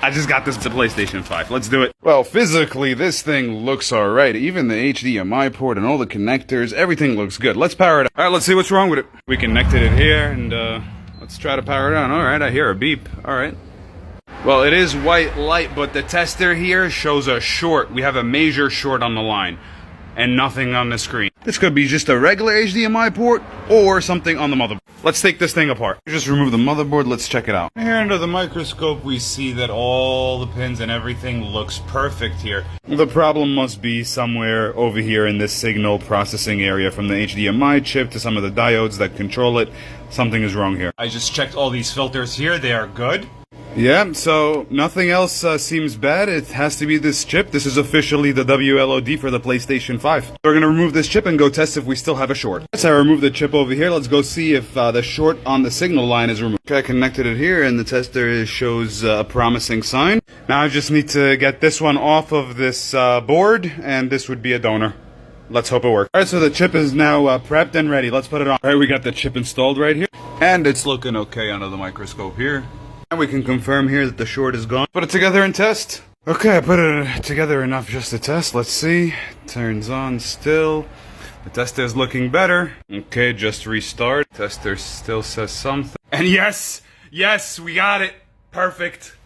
I just got this to PlayStation 5. Let's do it. Well, physically, this thing looks alright. Even the HDMI port and all the connectors, everything looks good. Let's power it up. Alright, let's see what's wrong with it. We connected it here, and let's try to power it on. Alright, I hear a beep. Alright. Well, it is white light, but the tester here shows a short. We have a major short on the line, and nothing on the screen. This could be just a regular HDMI port, or something on the motherboard. Let's take this thing apart. Just remove the motherboard, let's check it out. Here under the microscope, we see that all the pins and everything looks perfect here. The problem must be somewhere over here in this signal processing area, from the HDMI chip to some of the diodes that control it. Something is wrong here. I just checked all these filters here, they are good. Yeah, so nothing else seems bad. It has to be this chip. This is officially the WLOD for the PlayStation 5. We're gonna remove this chip and go test if we still have a short. Let's remove the chip over here. Let's go see if the short on the signal line is removed. Okay, I connected it here and the tester shows a promising sign. Now I just need to get this one off of this board, and this would be a donor. Let's hope it works. Alright, so the chip is now prepped and ready. Let's put it on. Alright, we got the chip installed right here. And it's looking okay under the microscope here. And we can confirm here that the short is gone. Put it together and test. Okay, I put it together enough just to test. Let's see. Turns on still. The tester is looking better. Okay, just restart. Tester still says something. And yes! Yes, we got it! Perfect.